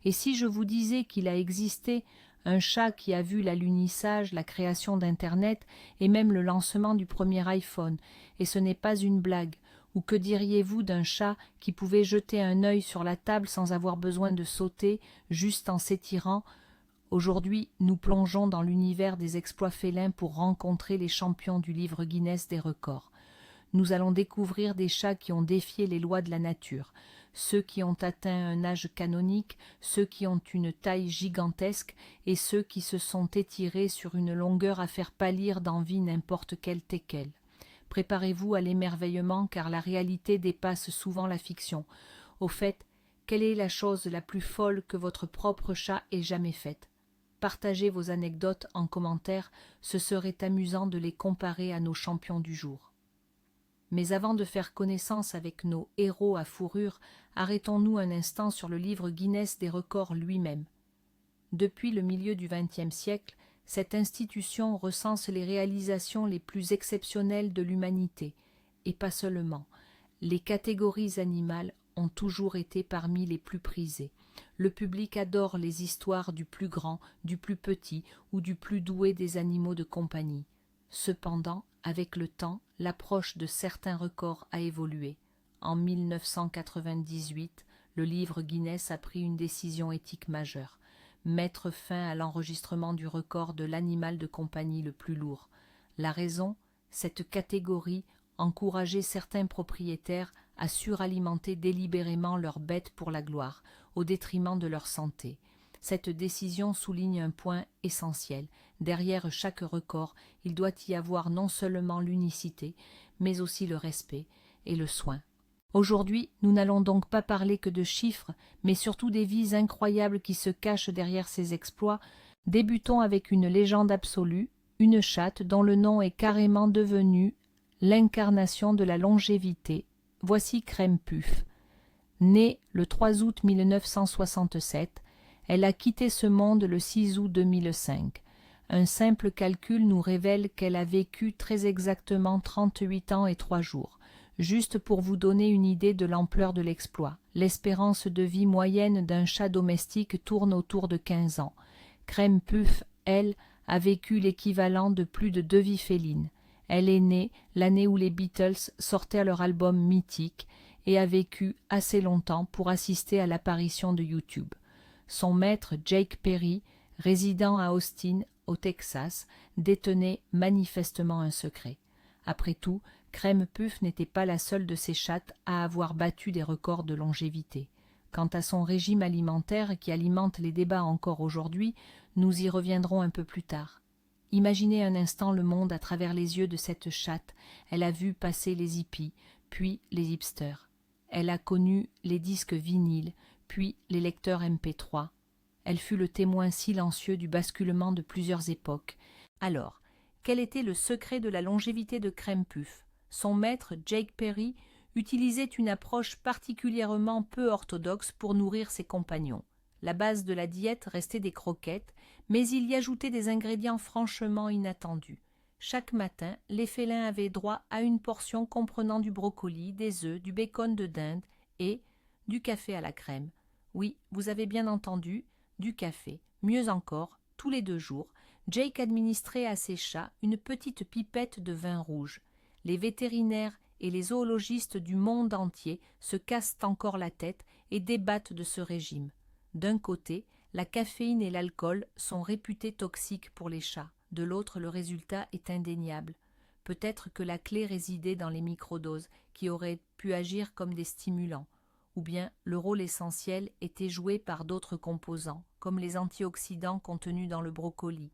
Et si je vous disais qu'il a existé un chat qui a vu l'alunissage, la création d'Internet et même le lancement du premier iPhone, et ce n'est pas une blague, ou que diriez-vous d'un chat qui pouvait jeter un œil sur la table sans avoir besoin de sauter, juste en s'étirant? Aujourd'hui, nous plongeons dans l'univers des exploits félins pour rencontrer les champions du livre Guinness des records. Nous allons découvrir des chats qui ont défié les lois de la nature, ceux qui ont atteint un âge canonique, ceux qui ont une taille gigantesque et ceux qui se sont étirés sur une longueur à faire pâlir d'envie n'importe quel teckel. Préparez-vous à l'émerveillement car la réalité dépasse souvent la fiction. Au fait, quelle est la chose la plus folle que votre propre chat ait jamais faite? Partagez vos anecdotes en commentaire, ce serait amusant de les comparer à nos champions du jour. Mais avant de faire connaissance avec nos héros à fourrure, arrêtons-nous un instant sur le livre Guinness des records lui-même. Depuis le milieu du XXe siècle, cette institution recense les réalisations les plus exceptionnelles de l'humanité, et pas seulement. Les catégories animales ont toujours été parmi les plus prisées. Le public adore les histoires du plus grand, du plus petit ou du plus doué des animaux de compagnie. Cependant, avec le temps, l'approche de certains records a évolué. En 1998, le livre Guinness a pris une décision éthique majeure. Mettre fin à l'enregistrement du record de l'animal de compagnie le plus lourd. La raison, cette catégorie encourageait certains propriétaires à suralimenter délibérément leurs bêtes pour la gloire, au détriment de leur santé. Cette décision souligne un point essentiel. Derrière chaque record, il doit y avoir non seulement l'unicité, mais aussi le respect et le soin. Aujourd'hui, nous n'allons donc pas parler que de chiffres, mais surtout des vies incroyables qui se cachent derrière ces exploits. Débutons avec une légende absolue, une chatte dont le nom est carrément devenu l'incarnation de la longévité. Voici Crème Puff. Née le 3 août 1967, elle a quitté ce monde le 6 août 2005. Un simple calcul nous révèle qu'elle a vécu très exactement 38 ans et 3 jours. Juste pour vous donner une idée de l'ampleur de l'exploit, l'espérance de vie moyenne d'un chat domestique tourne autour de 15 ans. Crème Puff, elle, a vécu l'équivalent de plus de 2 vies félines. Elle est née l'année où les Beatles sortaient leur album mythique et a vécu assez longtemps pour assister à l'apparition de YouTube. Son maître, Jake Perry, résidant à Austin, au Texas, détenait manifestement un secret. Après tout, Crème Puff n'était pas la seule de ces chattes à avoir battu des records de longévité. Quant à son régime alimentaire qui alimente les débats encore aujourd'hui, nous y reviendrons un peu plus tard. Imaginez un instant le monde à travers les yeux de cette chatte. Elle a vu passer les hippies, puis les hipsters. Elle a connu les disques vinyles, puis les lecteurs MP3. Elle fut le témoin silencieux du basculement de plusieurs époques. Alors, quel était le secret de la longévité de Crème Puff? Son maître, Jake Perry, utilisait une approche particulièrement peu orthodoxe pour nourrir ses compagnons. La base de la diète restait des croquettes, mais il y ajoutait des ingrédients franchement inattendus. Chaque matin, les félins avaient droit à une portion comprenant du brocoli, des œufs, du bacon de dinde et du café à la crème. Oui, vous avez bien entendu, du café. Mieux encore, tous les 2 jours, Jake administrait à ses chats une petite pipette de vin rouge. Les vétérinaires et les zoologistes du monde entier se cassent encore la tête et débattent de ce régime. D'un côté, la caféine et l'alcool sont réputés toxiques pour les chats. De l'autre, le résultat est indéniable. Peut-être que la clé résidait dans les microdoses, qui auraient pu agir comme des stimulants. Ou bien le rôle essentiel était joué par d'autres composants, comme les antioxydants contenus dans le brocoli.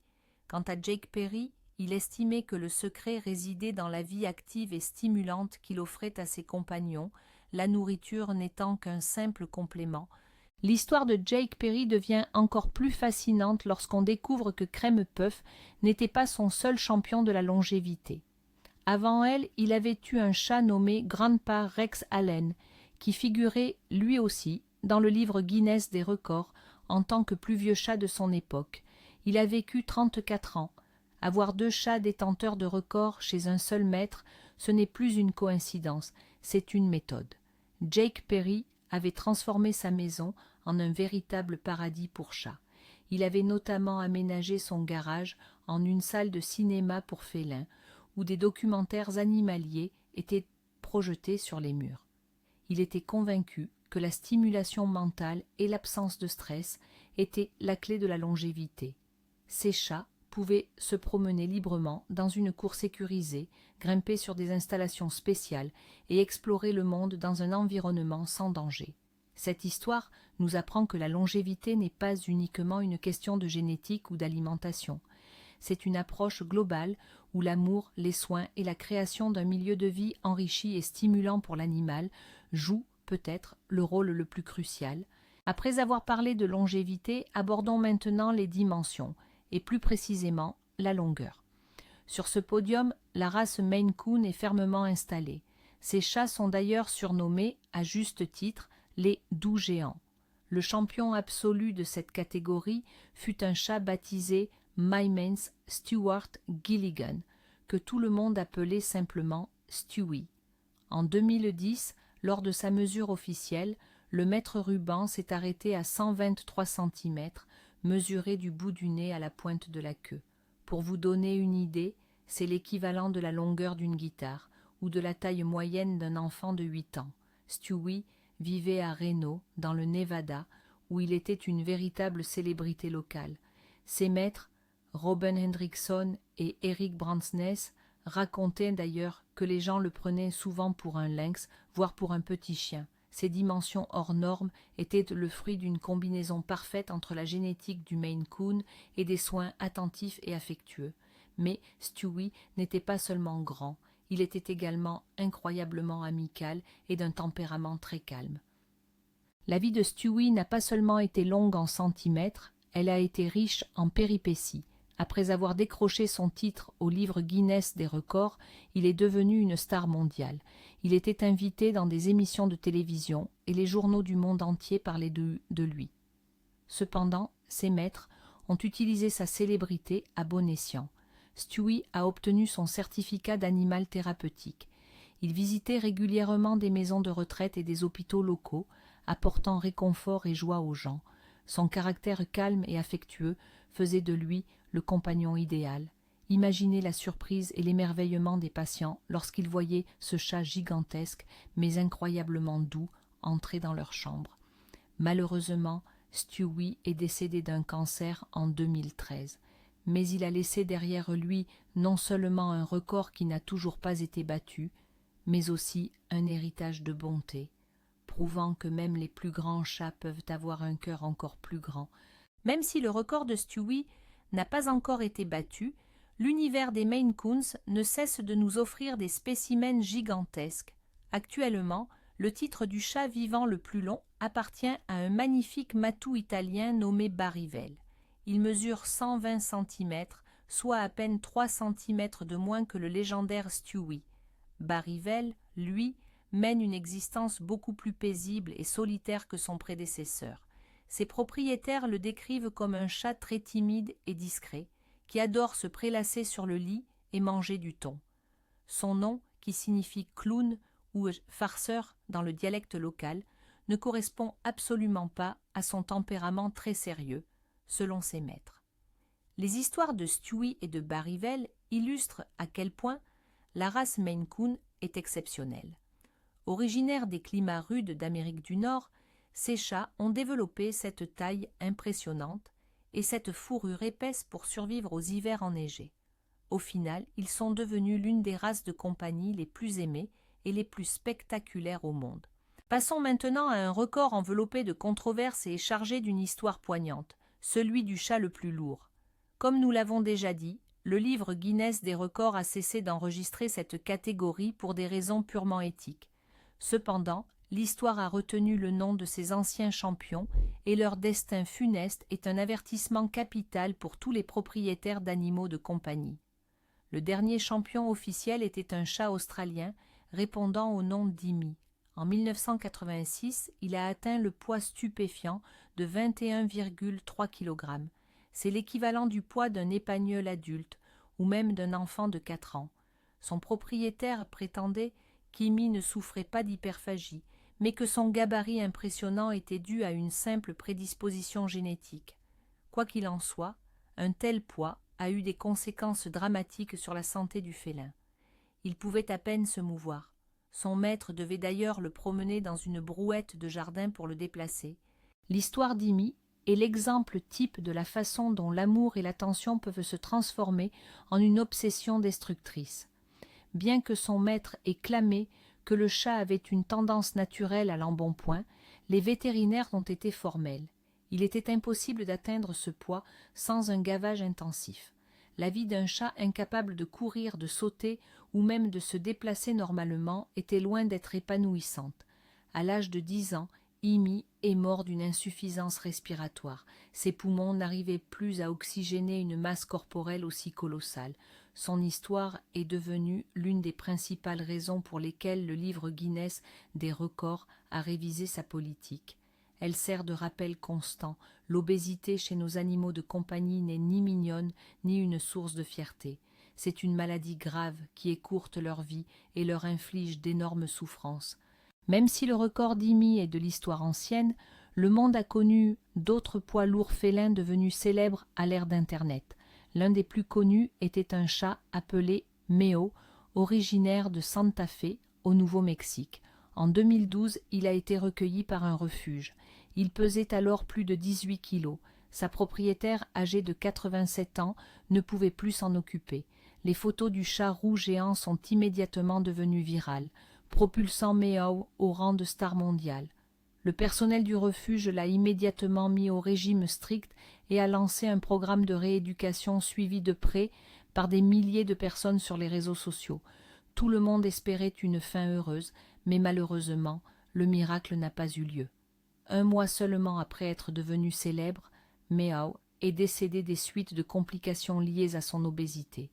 Quant à Jake Perry, il estimait que le secret résidait dans la vie active et stimulante qu'il offrait à ses compagnons, la nourriture n'étant qu'un simple complément. L'histoire de Jake Perry devient encore plus fascinante lorsqu'on découvre que Crème Puff n'était pas son seul champion de la longévité. Avant elle, il avait eu un chat nommé Grandpa Rex Allen, qui figurait, lui aussi, dans le livre Guinness des records en tant que plus vieux chat de son époque. Il a vécu 34 ans. Avoir 2 chats détenteurs de records chez un seul maître, ce n'est plus une coïncidence, c'est une méthode. Jake Perry avait transformé sa maison en un véritable paradis pour chats. Il avait notamment aménagé son garage en une salle de cinéma pour félins, où des documentaires animaliers étaient projetés sur les murs. Il était convaincu que la stimulation mentale et l'absence de stress étaient la clé de la longévité. Ces chats pouvaient se promener librement dans une cour sécurisée, grimper sur des installations spéciales et explorer le monde dans un environnement sans danger. Cette histoire nous apprend que la longévité n'est pas uniquement une question de génétique ou d'alimentation. C'est une approche globale où l'amour, les soins et la création d'un milieu de vie enrichi et stimulant pour l'animal jouent peut-être le rôle le plus crucial. Après avoir parlé de longévité, abordons maintenant les dimensions, et plus précisément la longueur. Sur ce podium, la race Maine Coon est fermement installée. Ces chats sont d'ailleurs surnommés, à juste titre, les doux géants. Le champion absolu de cette catégorie fut un chat baptisé Maimens Stewart Gilligan, que tout le monde appelait simplement Stewie. En 2010, lors de sa mesure officielle, le mètre ruban s'est arrêté à 123 cm, mesuré du bout du nez à la pointe de la queue. Pour vous donner une idée, c'est l'équivalent de la longueur d'une guitare ou de la taille moyenne d'un enfant de 8 ans. Stewie vivait à Reno, dans le Nevada, où il était une véritable célébrité locale. Ses maîtres, Robin Hendrickson et Eric Bransness, racontaient d'ailleurs que les gens le prenaient souvent pour un lynx, voire pour un petit chien. Ses dimensions hors normes étaient le fruit d'une combinaison parfaite entre la génétique du Maine Coon et des soins attentifs et affectueux. Mais Stewie n'était pas seulement grand, il était également incroyablement amical et d'un tempérament très calme. La vie de Stewie n'a pas seulement été longue en centimètres, elle a été riche en péripéties. Après avoir décroché son titre au livre Guinness des records, il est devenu une star mondiale. Il était invité dans des émissions de télévision et les journaux du monde entier parlaient de lui. Cependant, ses maîtres ont utilisé sa célébrité à bon escient. Stewie a obtenu son certificat d'animal thérapeutique. Il visitait régulièrement des maisons de retraite et des hôpitaux locaux, apportant réconfort et joie aux gens. Son caractère calme et affectueux faisait de lui le compagnon idéal. Imaginez la surprise et l'émerveillement des patients lorsqu'ils voyaient ce chat gigantesque, mais incroyablement doux, entrer dans leur chambre. Malheureusement, Stewie est décédé d'un cancer en 2013. Mais il a laissé derrière lui non seulement un record qui n'a toujours pas été battu, mais aussi un héritage de bonté, prouvant que même les plus grands chats peuvent avoir un cœur encore plus grand. Même si le record de Stewie n'a pas encore été battu, l'univers des Maine Coons ne cesse de nous offrir des spécimens gigantesques. Actuellement, le titre du chat vivant le plus long appartient à un magnifique matou italien nommé Barivel. Il mesure 120 cm, soit à peine 3 cm de moins que le légendaire Stewie. Barivel, lui, mène une existence beaucoup plus paisible et solitaire que son prédécesseur. Ses propriétaires le décrivent comme un chat très timide et discret, qui adore se prélasser sur le lit et manger du thon. Son nom, qui signifie clown ou farceur dans le dialecte local, ne correspond absolument pas à son tempérament très sérieux, selon ses maîtres. Les histoires de Stewie et de Barivel illustrent à quel point la race Maine Coon est exceptionnelle. Originaires des climats rudes d'Amérique du Nord, ces chats ont développé cette taille impressionnante et cette fourrure épaisse pour survivre aux hivers enneigés. Au final, ils sont devenus l'une des races de compagnie les plus aimées et les plus spectaculaires au monde. Passons maintenant à un record enveloppé de controverses et chargé d'une histoire poignante, celui du chat le plus lourd. Comme nous l'avons déjà dit, le livre Guinness des records a cessé d'enregistrer cette catégorie pour des raisons purement éthiques. Cependant, l'histoire a retenu le nom de ces anciens champions et leur destin funeste est un avertissement capital pour tous les propriétaires d'animaux de compagnie. Le dernier champion officiel était un chat australien répondant au nom d'Imi. En 1986, il a atteint le poids stupéfiant de 21,3 kg. C'est l'équivalent du poids d'un épagneul adulte ou même d'un enfant de 4 ans. Son propriétaire prétendait qu'Imi ne souffrait pas d'hyperphagie, mais que son gabarit impressionnant était dû à une simple prédisposition génétique. Quoi qu'il en soit, un tel poids a eu des conséquences dramatiques sur la santé du félin. Il pouvait à peine se mouvoir. Son maître devait d'ailleurs le promener dans une brouette de jardin pour le déplacer. L'histoire d'Imi est l'exemple type de la façon dont l'amour et l'attention peuvent se transformer en une obsession destructrice. Bien que son maître ait clamé que le chat avait une tendance naturelle à l'embonpoint, les vétérinaires ont été formels. Il était impossible d'atteindre ce poids sans un gavage intensif. La vie d'un chat incapable de courir, de sauter ou même de se déplacer normalement était loin d'être épanouissante. À l'âge de 10 ans, Imi est mort d'une insuffisance respiratoire. Ses poumons n'arrivaient plus à oxygéner une masse corporelle aussi colossale. Son histoire est devenue l'une des principales raisons pour lesquelles le livre Guinness des records a révisé sa politique. Elle sert de rappel constant. L'obésité chez nos animaux de compagnie n'est ni mignonne ni une source de fierté. C'est une maladie grave qui écourte leur vie et leur inflige d'énormes souffrances. Même si le record d'Imi est de l'histoire ancienne, le monde a connu d'autres poids lourds félins devenus célèbres à l'ère d'Internet. L'un des plus connus était un chat appelé Méo, originaire de Santa Fe, au Nouveau-Mexique. En 2012, il a été recueilli par un refuge. Il pesait alors plus de 18 kilos. Sa propriétaire, âgée de 87 ans, ne pouvait plus s'en occuper. Les photos du chat roux géant sont immédiatement devenues virales, propulsant Meow au rang de star mondiale. Le personnel du refuge l'a immédiatement mis au régime strict et a lancé un programme de rééducation suivi de près par des milliers de personnes sur les réseaux sociaux. Tout le monde espérait une fin heureuse, mais malheureusement, le miracle n'a pas eu lieu. 1 mois seulement après être devenu célèbre, Meow est décédé des suites de complications liées à son obésité.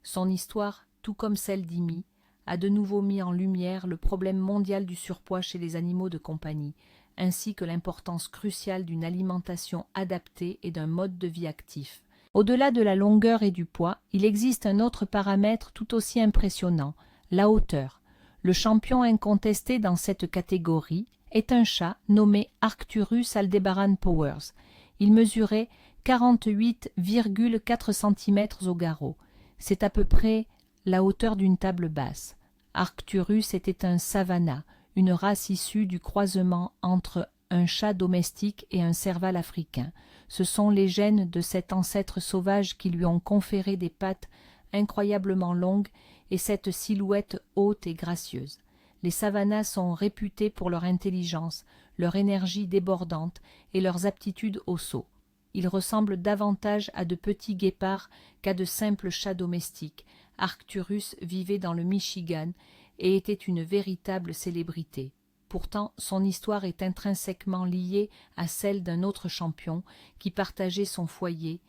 Son histoire, tout comme celle d'Imi, a de nouveau mis en lumière le problème mondial du surpoids chez les animaux de compagnie, ainsi que l'importance cruciale d'une alimentation adaptée et d'un mode de vie actif. Au-delà de la longueur et du poids, il existe un autre paramètre tout aussi impressionnant, la hauteur. Le champion incontesté dans cette catégorie est un chat nommé Arcturus Aldebaran Powers. Il mesurait 48,4 cm au garrot. C'est à peu près la hauteur d'une table basse. Arcturus était un savannah, une race issue du croisement entre un chat domestique et un serval africain. Ce sont les gènes de cet ancêtre sauvage qui lui ont conféré des pattes incroyablement longues et cette silhouette haute et gracieuse. Les savannahs sont réputés pour leur intelligence, leur énergie débordante et leurs aptitudes au saut. Ils ressemblent davantage à de petits guépards qu'à de simples chats domestiques. Arcturus vivait dans le Michigan et était une véritable célébrité. Pourtant, son histoire est intrinsèquement liée à celle d'un autre champion qui partageait son foyer.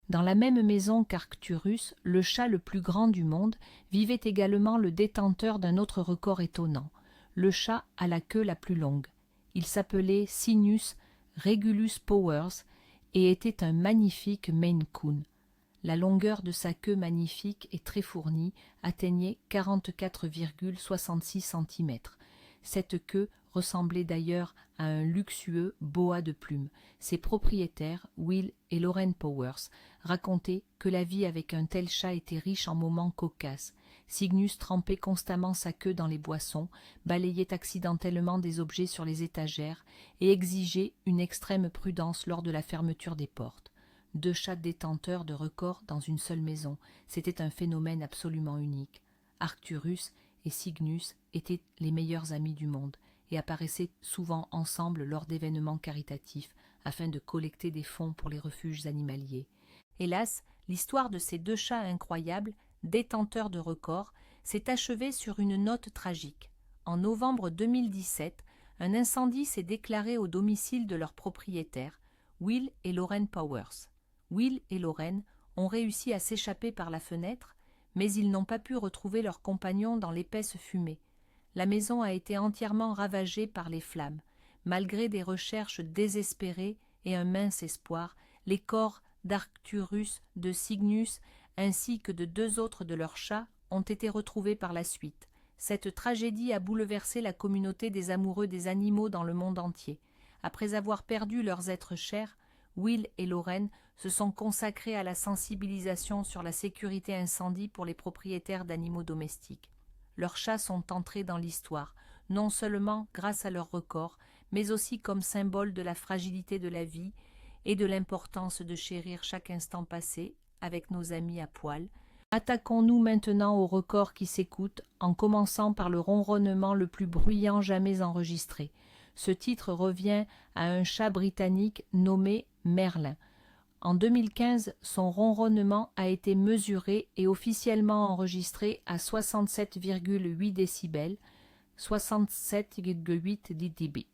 Dans la même maison qu'Arcturus, le chat le plus grand du monde, vivait également le détenteur d'un autre record étonnant, le chat à la queue la plus longue. Il s'appelait Cygnus Regulus Powers et était un magnifique Maine Coon. La longueur de sa queue magnifique et très fournie atteignait 44,66 cm. Cette queue ressemblait d'ailleurs à un luxueux boa de plumes. Ses propriétaires, Will et Lauren Powers, racontaient que la vie avec un tel chat était riche en moments cocasses. Cygnus trempait constamment sa queue dans les boissons, balayait accidentellement des objets sur les étagères et exigeait une extrême prudence lors de la fermeture des portes. 2 chats détenteurs de records dans une seule maison, c'était un phénomène absolument unique. Arcturus et Cygnus étaient les meilleurs amis du monde et apparaissaient souvent ensemble lors d'événements caritatifs afin de collecter des fonds pour les refuges animaliers. Hélas, l'histoire de ces 2 chats incroyables, détenteurs de records, s'est achevée sur une note tragique. En novembre 2017, un incendie s'est déclaré au domicile de leurs propriétaires, Will et Lauren Powers. Will et Lauren ont réussi à s'échapper par la fenêtre, mais ils n'ont pas pu retrouver leurs compagnons dans l'épaisse fumée. La maison a été entièrement ravagée par les flammes. Malgré des recherches désespérées et un mince espoir, les corps d'Arcturus, de Cygnus, ainsi que de 2 autres de leurs chats ont été retrouvés par la suite. Cette tragédie a bouleversé la communauté des amoureux des animaux dans le monde entier. Après avoir perdu leurs êtres chers, Will et Lauren se sont consacrés à la sensibilisation sur la sécurité incendie pour les propriétaires d'animaux domestiques. Leurs chats sont entrés dans l'histoire, non seulement grâce à leur record, mais aussi comme symbole de la fragilité de la vie et de l'importance de chérir chaque instant passé avec nos amis à poil. Attaquons-nous maintenant au record qui s'écoute, en commençant par le ronronnement le plus bruyant jamais enregistré. Ce titre revient à un chat britannique nommé Merlin. En 2015, son ronronnement a été mesuré et officiellement enregistré à 67,8 décibels, 67,8 dB.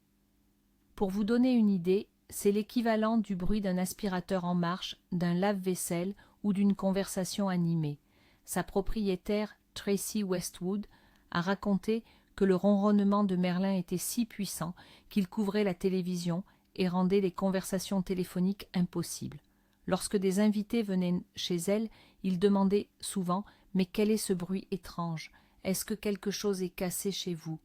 Pour vous donner une idée, c'est l'équivalent du bruit d'un aspirateur en marche, d'un lave-vaisselle ou d'une conversation animée. Sa propriétaire, Tracy Westwood, a raconté que le ronronnement de Merlin était si puissant qu'il couvrait la télévision et rendait les conversations téléphoniques impossibles. Lorsque des invités venaient chez elle, ils demandaient souvent « Mais quel est ce bruit étrange? Est-ce que quelque chose est cassé chez vous ?»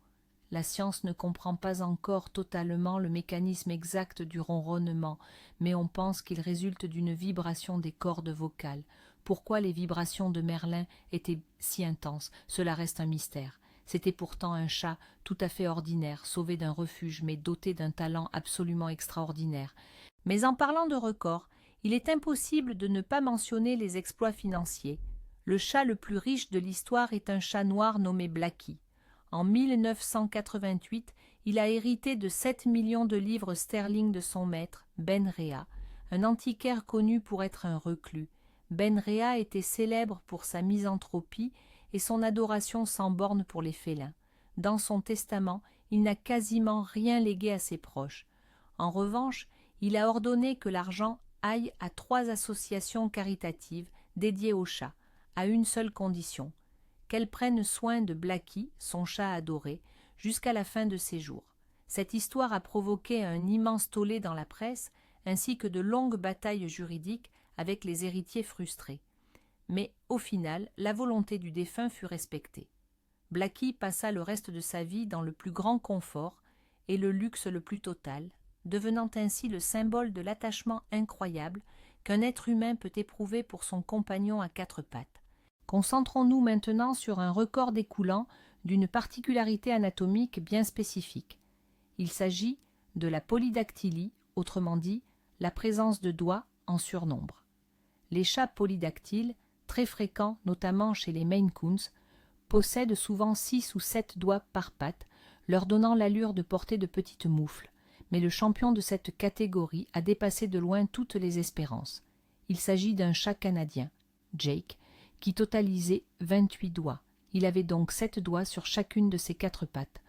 La science ne comprend pas encore totalement le mécanisme exact du ronronnement, mais on pense qu'il résulte d'une vibration des cordes vocales. Pourquoi les vibrations de Merlin étaient si intenses, cela reste un mystère. C'était pourtant un chat tout à fait ordinaire, sauvé d'un refuge, mais doté d'un talent absolument extraordinaire. Mais en parlant de records, il est impossible de ne pas mentionner les exploits financiers. Le chat le plus riche de l'histoire est un chat noir nommé Blackie. En 1988, il a hérité de 7 millions de livres sterling de son maître, Ben Rea, un antiquaire connu pour être un reclus. Ben Rea était célèbre pour sa misanthropie et son adoration sans borne pour les félins. Dans son testament, il n'a quasiment rien légué à ses proches. En revanche, il a ordonné que l'argent aille à 3 associations caritatives dédiées aux chats, à une seule condition, qu'elles prennent soin de Blackie, son chat adoré, jusqu'à la fin de ses jours. Cette histoire a provoqué un immense tollé dans la presse, ainsi que de longues batailles juridiques avec les héritiers frustrés. Mais, au final, la volonté du défunt fut respectée. Blackie passa le reste de sa vie dans le plus grand confort et le luxe le plus total, devenant ainsi le symbole de l'attachement incroyable qu'un être humain peut éprouver pour son compagnon à 4 pattes. Concentrons-nous maintenant sur un record découlant d'une particularité anatomique bien spécifique. Il s'agit de la polydactylie, autrement dit, la présence de doigts en surnombre. Les chats polydactyles, très fréquents notamment chez les Maine Coons, possèdent souvent 6 ou 7 doigts par patte, leur donnant l'allure de porter de petites moufles. Mais le champion de cette catégorie a dépassé de loin toutes les espérances. Il s'agit d'un chat canadien, Jake, qui totalisait 28 doigts. Il avait donc 7 doigts sur chacune de ses 4 pattes.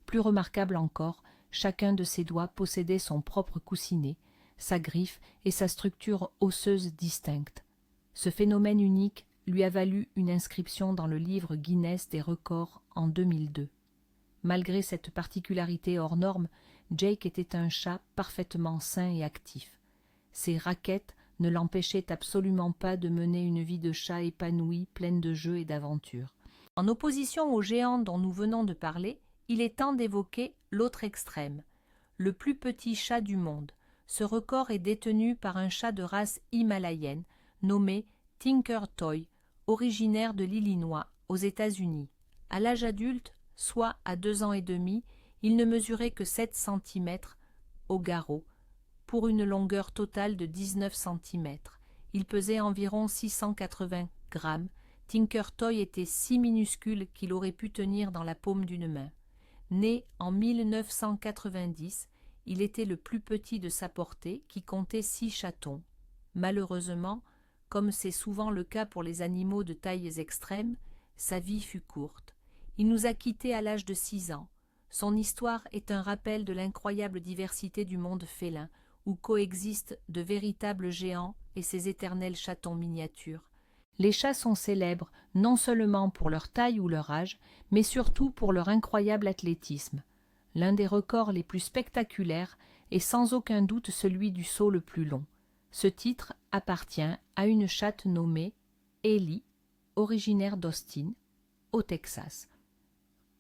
Plus remarquable encore, chacun de ses doigts possédait son propre coussinet, sa griffe et sa structure osseuse distincte. Ce phénomène unique lui a valu une inscription dans le livre Guinness des records en 2002. Malgré cette particularité hors norme, Jake était un chat parfaitement sain et actif. Ses raquettes ne l'empêchaient absolument pas de mener une vie de chat épanouie, pleine de jeux et d'aventures. En opposition au géant dont nous venons de parler, il est temps d'évoquer l'autre extrême, le plus petit chat du monde. Ce record est détenu par un chat de race himalayenne nommé Tinker Toy, originaire de l'Illinois, aux États-Unis. À l'âge adulte, soit à 2 ans et demi, il ne mesurait que 7 cm au garrot, pour une longueur totale de 19 cm. Il pesait environ 680 grammes. Tinker Toy était si minuscule qu'il aurait pu tenir dans la paume d'une main. Né en 1990, il était le plus petit de sa portée, qui comptait 6 chatons. Malheureusement, comme c'est souvent le cas pour les animaux de tailles extrêmes, sa vie fut courte. Il nous a quittés à l'âge de 6 ans. Son histoire est un rappel de l'incroyable diversité du monde félin, où coexistent de véritables géants et ces éternels chatons miniatures. Les chats sont célèbres non seulement pour leur taille ou leur âge, mais surtout pour leur incroyable athlétisme. L'un des records les plus spectaculaires est sans aucun doute celui du saut le plus long. Ce titre appartient à une chatte nommée Ellie, originaire d'Austin, au Texas.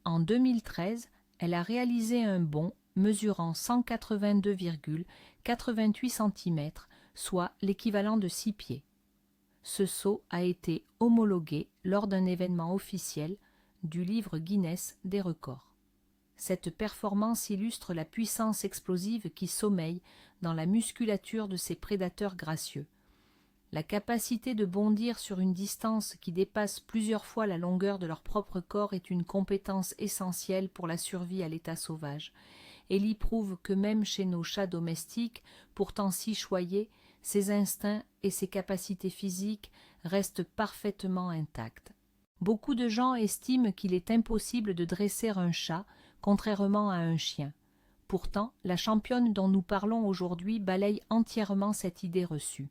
En 2013, elle a réalisé un bond mesurant 182,88 cm, soit l'équivalent de 6 pieds. Ce saut a été homologué lors d'un événement officiel du livre Guinness des records. Cette performance illustre la puissance explosive qui sommeille dans la musculature de ces prédateurs gracieux. La capacité de bondir sur une distance qui dépasse plusieurs fois la longueur de leur propre corps est une compétence essentielle pour la survie à l'état sauvage. Ellie prouve que même chez nos chats domestiques, pourtant si choyés, ses instincts et ses capacités physiques restent parfaitement intacts. Beaucoup de gens estiment qu'il est impossible de dresser un chat, contrairement à un chien. Pourtant, la championne dont nous parlons aujourd'hui balaye entièrement cette idée reçue.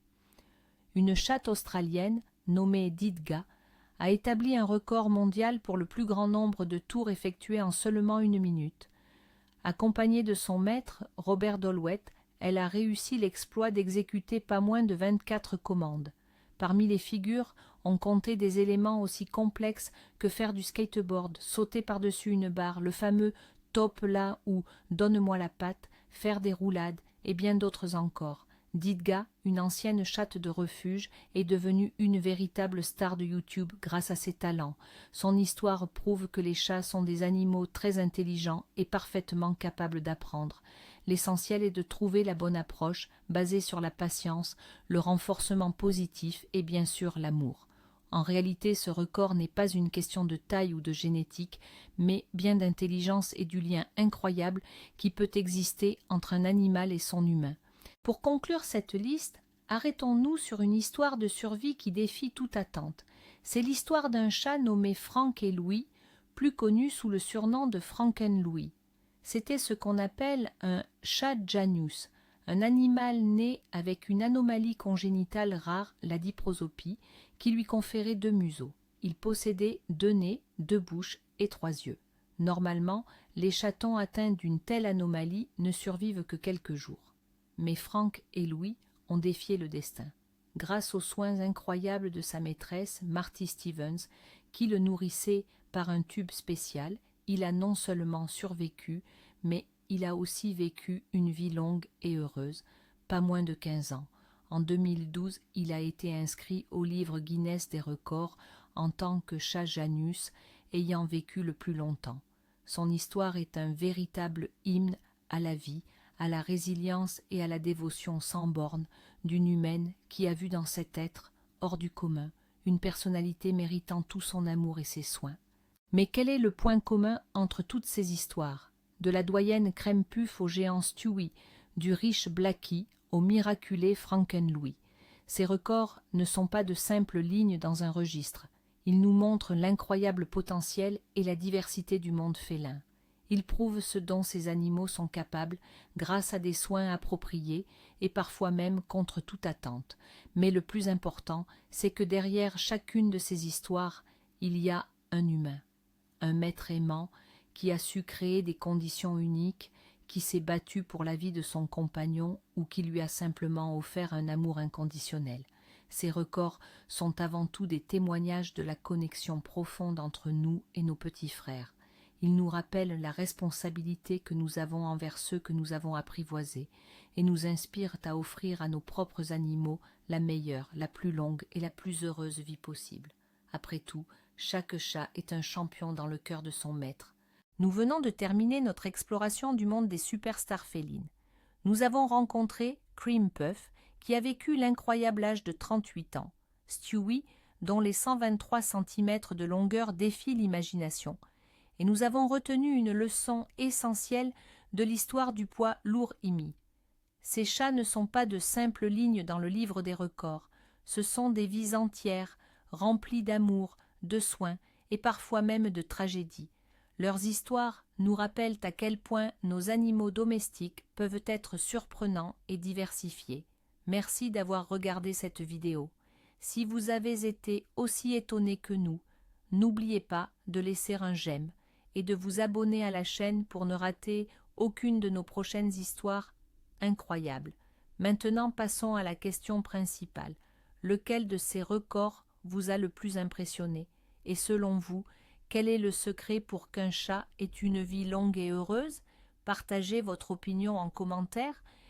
Une chatte australienne, nommée Didga, a établi un record mondial pour le plus grand nombre de tours effectués en seulement 1 minute. Accompagnée de son maître, Robert Dolwett, elle a réussi l'exploit d'exécuter pas moins de 24 commandes. Parmi les figures, on comptait des éléments aussi complexes que faire du skateboard, sauter par-dessus une barre, le fameux « top là » ou « donne-moi la patte », faire des roulades et bien d'autres encore. Didga, une ancienne chatte de refuge, est devenue une véritable star de YouTube grâce à ses talents. Son histoire prouve que les chats sont des animaux très intelligents et parfaitement capables d'apprendre. L'essentiel est de trouver la bonne approche, basée sur la patience, le renforcement positif et bien sûr l'amour. En réalité, ce record n'est pas une question de taille ou de génétique, mais bien d'intelligence et du lien incroyable qui peut exister entre un animal et son humain. Pour conclure cette liste, arrêtons-nous sur une histoire de survie qui défie toute attente. C'est l'histoire d'un chat nommé Frank et Louis, plus connu sous le surnom de Franken-Louis. C'était ce qu'on appelle un chat Janus, un animal né avec une anomalie congénitale rare, la diprosopie, qui lui conférait 2 museaux. Il possédait 2 nez, 2 bouches et 3 yeux. Normalement, les chatons atteints d'une telle anomalie ne survivent que quelques jours. Mais Frank et Louis ont défié le destin. Grâce aux soins incroyables de sa maîtresse, Marty Stevens, qui le nourrissait par un tube spécial, il a non seulement survécu, mais il a aussi vécu une vie longue et heureuse, pas moins de 15 ans. En 2012, il a été inscrit au livre Guinness des records en tant que chat Janus ayant vécu le plus longtemps. Son histoire est un véritable hymne à la vie, à la résilience et à la dévotion sans bornes d'une humaine qui a vu dans cet être, hors du commun, une personnalité méritant tout son amour et ses soins. Mais quel est le point commun entre toutes ces histoires? De la doyenne Crème Puff au géant Stewie, du riche Blackie au miraculé Franken-Louis. Ces records ne sont pas de simples lignes dans un registre. Ils nous montrent l'incroyable potentiel et la diversité du monde félin. Ils prouvent ce dont ces animaux sont capables grâce à des soins appropriés et parfois même contre toute attente. Mais le plus important, c'est que derrière chacune de ces histoires, il y a un humain, un maître aimant qui a su créer des conditions uniques, qui s'est battu pour la vie de son compagnon ou qui lui a simplement offert un amour inconditionnel. Ces records sont avant tout des témoignages de la connexion profonde entre nous et nos petits frères. Ils nous rappellent la responsabilité que nous avons envers ceux que nous avons apprivoisés et nous inspirent à offrir à nos propres animaux la meilleure, la plus longue et la plus heureuse vie possible. Après tout, chaque chat est un champion dans le cœur de son maître. Nous venons de terminer notre exploration du monde des superstars félines. Nous avons rencontré Cream Puff, qui a vécu l'incroyable âge de 38 ans, Stewie, dont les 123 cm de longueur défient l'imagination, et nous avons retenu une leçon essentielle de l'histoire du poids lourd-imi. Ces chats ne sont pas de simples lignes dans le livre des records, ce sont des vies entières, remplies d'amour, de soins et parfois même de tragédies. Leurs histoires nous rappellent à quel point nos animaux domestiques peuvent être surprenants et diversifiés. Merci d'avoir regardé cette vidéo. Si vous avez été aussi étonné que nous, n'oubliez pas de laisser un j'aime et de vous abonner à la chaîne pour ne rater aucune de nos prochaines histoires incroyables. Maintenant, passons à la question principale. Lequel de ces records vous a le plus impressionné? Et selon vous, Quel est le secret pour qu'un chat ait une vie longue et heureuse? Partagez votre opinion en commentaire.